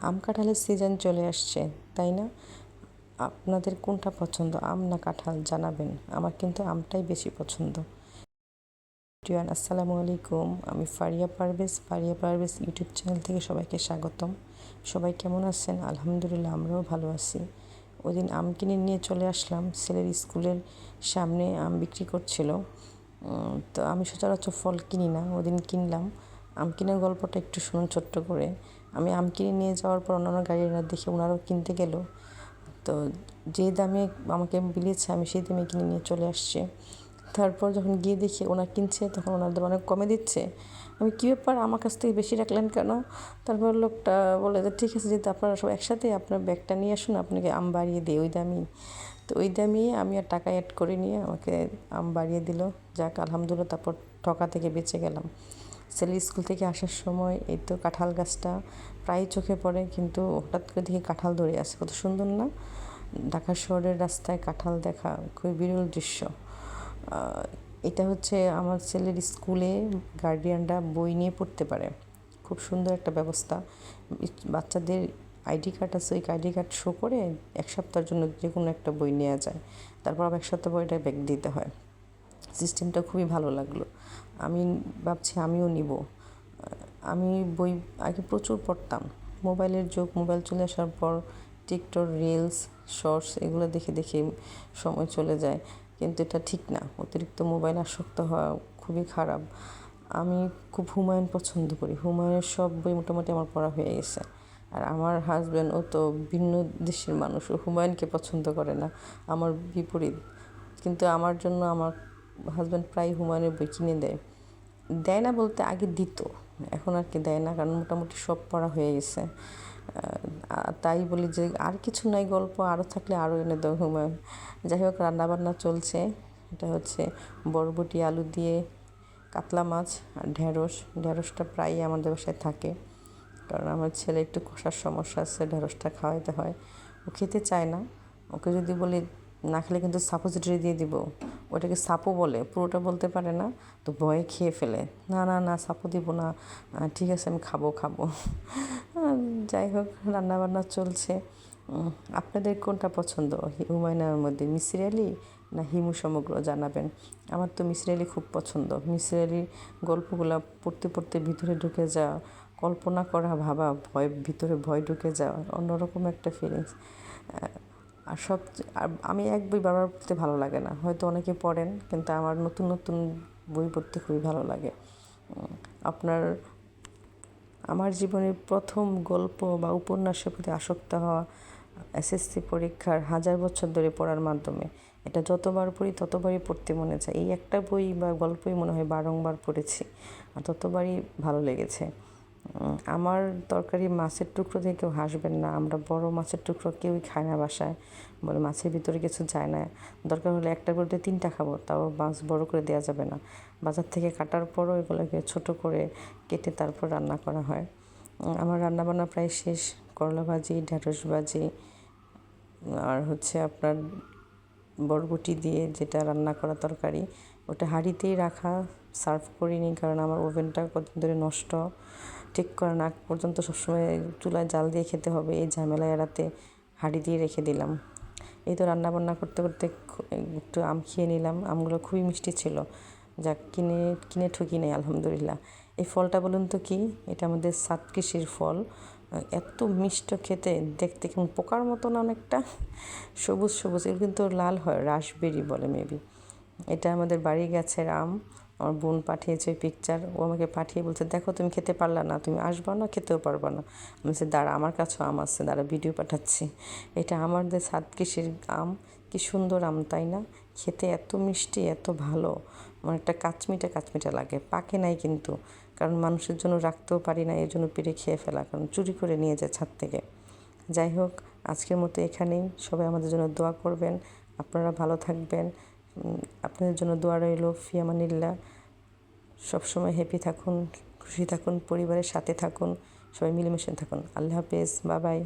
আম কাঁঠালের সিজন চলে আসছে, তাই না? আপনাদের কোনটা পছন্দ, আম না কাঁঠাল? জানাবেন। আমার কিন্তু আমটাই বেশি পছন্দ। আসসালামু আলাইকুম, আমি ফারিয়া পারভেজ ইউটিউব চ্যানেল থেকে সবাইকে স্বাগতম। সবাই কেমন আছেন? আলহামদুলিল্লাহ, আমরাও ভালো আছি। ওই দিন আম কিনে নিয়ে চলে আসলাম। ছেলের স্কুলের সামনে আম বিক্রি করছিল। তো আমি সচরাচর ফল কিনি না, ওদিন কিনলাম। আম কেনার গল্পটা একটু শুনুন ছোট্ট করে। আমি আম কিনে নিয়ে যাওয়ার পর অন্যান্য গাড়িরা দেখে ওনারাও কিনতে গেল। তো যে দামে আমাকে বিলিয়েছে আমি সেই দামে কিনে নিয়ে চলে আসছি। তারপর যখন গিয়ে দেখি ওনার কিনছে, তখন ওনাদের অনেক কমে দিচ্ছে। আমি কী ব্যাপার, আমার কাছ থেকে বেশি রাখলেন কেন? তারপর লোকটা বলে যে ঠিক আছে, যেহেতু আপনারা সব একসাথে, আপনার ব্যাগটা নিয়ে আসুন, আপনাকে আম বাড়িয়ে দিই ওই দামই। তো ওই দামই আমি আর টাকা অ্যাড করে নিয়ে আমাকে আম বাড়িয়ে দিল। যাক আলহামদুলিল্লাহ, তারপর ঠকা থেকে বেঁচে গেলাম। ছেলে স্কুল থেকে আসার সময় এই তো কাঁঠাল গাছটা প্রায় চোখে পড়ে, কিন্তু হঠাৎ করে দেখি কাঁঠাল ধরে আছে। কত সুন্দর না? ঢাকা শহরের রাস্তায় কাঁঠাল দেখা খুবই বিরল দৃশ্য। এটা হচ্ছে আমার ছেলের স্কুলে গার্ডিয়ানরা বই নিয়ে পড়তে পারে, খুব সুন্দর একটা ব্যবস্থা। বাচ্চাদের আইডি কার্ড আছে, ওই আইডি কার্ড শো করে এক সপ্তাহের জন্য যে কোনো একটা বই নেওয়া যায়, তারপর আবার এক সপ্তাহ বইটা ব্যাক দিতে হয়। সিস্টেমটা খুবই ভালো লাগলো। আমি ভাবছি আমিও নিব। আমি বই আগে প্রচুর পড়তাম। মোবাইলের যুগ, মোবাইল চলে আসার পর টিকটক, রিলস, শর্টস এগুলো দেখে দেখে সময় চলে যায়, কিন্তু এটা ঠিক না। অতিরিক্ত মোবাইল আসক্ত হওয়া খুবই খারাপ। আমি খুব হুমায়ুন পছন্দ করি। হুমায়ুনের সব বই মোটামুটি আমার পড়া হয়ে গেছে। আর আমার হাজব্যান্ড ও তো ভিন্ন দেশের মানুষ, ও হুমায়ুনকে পছন্দ করে না, আমার বিপরীত। কিন্তু আমার জন্য আমার হাজব্যান্ড প্রায় হুমায়ুনের বই কিনে দেয়। দেয় না বলতে আগে দিত, এখন আর কি দেয় না, কারণ মোটামুটি সব পড়া হয়ে গেছে। তাই বলি যে আর কিছু নাই, গল্প আরও থাকলে আরও এনে দেয় হুমায়ুন। যাই হোক, রান্নাবান্না চলছে। এটা হচ্ছে বরবটি আলু দিয়ে কাতলা মাছ আর ঢেঁড়সটা প্রায়ই আমাদের বাসায় থাকে, কারণ আমার ছেলে একটু কষার সমস্যা আছে, ঢেঁড়সটা খাওয়াইতে হয়। ও খেতে চায় না। ওকে যদি বলি না খেলে কিন্তু সাপোজিটরি দিয়ে দিব, ওটাকে সাপও বলে, পুরোটা বলতে পারে না, তো ভয়ে খেয়ে ফেলে। না না না, সাপও দিব না, ঠিক আছে আমি খাবো। যাই হোক, রান্নাবান্না চলছে। আপনাদের কোনটা পছন্দ হুমায়ুনের মধ্যে, মিসির আলি না হিমু সমগ্র? জানাবেন। আমার তো মিসির আলি খুব পছন্দ। মিসির আলির গল্পগুলো পড়তে পড়তে ভিতরে ঢুকে যাওয়া, কল্পনা করা, ভাবা, ভিতরে ভয় ঢুকে যাওয়া, অন্যরকম একটা ফিলিংস। আর আমি এক বই বারবার পড়তে ভালো লাগে না, হয়তো অনেকে পড়েন, কিন্তু আমার নতুন নতুন বই পড়তে খুবই ভালো লাগে। আপনার আমার জীবনের প্রথম গল্প বা উপন্যাসের প্রতি আসক্ত হওয়া এসএসসি পরীক্ষার 1000 বছর ধরে পড়ার মাধ্যমে। এটা যতবার পড়ি ততবারই পড়তে মনে চায়। এই একটা বই বা গল্পই মনে হয় বারংবার পড়েছি, আর ততবারই ভালো লেগেছে। আমার তরকারি মাছের টুকরো দিয়ে কেউ হাসবেন না, আমরা বড় মাছের টুকরো কেউই খায় না বাসায়, বলে মাছের ভিতরে কিছু যায় না। দরকার হলে একটা করে 3টা খাবো, তাও মাছ বড় করে দেওয়া যাবে না। বাজার থেকে কাটার পরও এগুলোকে ছোট করে কেটে তারপর রান্না করা হয়। আমার রান্নাবান্না প্রায় শেষ। করলা ভাজি, ঢেঁড়স ভাজি, আর হচ্ছে আপনার বরবটি দিয়ে যেটা রান্না করা তরকারি, ওটা হাঁড়িতেই রাখা, সার্ভ করিনি, কারণ আমার ওভেনটা কতদিন ধরে নষ্ট, ঠিক করার আগ পর্যন্ত সবসময় চুলায় জাল দিয়ে খেতে হবে, এই ঝামেলা এড়াতে হাঁড়ি দিয়ে রেখে দিলাম। এই তো রান্নাবান্না করতে করতে একটু আম খেয়ে নিলাম। আমগুলো খুবই মিষ্টি ছিল, যা কিনে কিনে ঠকি নেই আলহামদুলিল্লাহ। এই ফলটা বলুন তো কি? এটা আমাদের সাতকৃষির ফল। এত মিষ্ট খেতে, দেখতে কেমন পোকার মতো না অনেকটা, সবুজ সবুজ। এর কিন্তু লাল হয়, রাসবেরি বলে মেবি। এটা আমাদের বাড়ি গাছের আম। আমার বোন পাঠিয়েছে পিকচার, ও আমাকে পাঠিয়ে বলছে দেখো তুমি খেতে পারলা না, তুমি আসবা না, খেতেও পারবা না। আমি বলছি দাঁড়া, আমার কাছেও আম আছে, দাঁড়া ভিডিও পাঠাচ্ছি। এটা আমাদের সাতকৃষির আম। কি সুন্দর আম, তাই না? খেতে এত মিষ্টি, এত ভালো, আমার একটা কাচমিটা লাগে। পাকে নাই কিন্তু, কারণ মানুষের জন্য রাখতেও পারি না, এই জন্য পেরে খেয়ে ফেলা, কারণ চুরি করে নিয়ে যায় ছাদ থেকে। যাই হোক, আজকের মতো এখানেই। সবাই আমাদের জন্য দোয়া করবেন, আপনারা ভালো থাকবেন। আপনাদের জন্য দোয়া রইল। ফি আমানিল্লাহ। সবসময় হ্যাপি থাকুন, খুশি থাকুন, পরিবারের সাথে থাকুন, সবাই মিলেমিশে থাকুন। আল্লাহ হাফেজ, বাই বাই।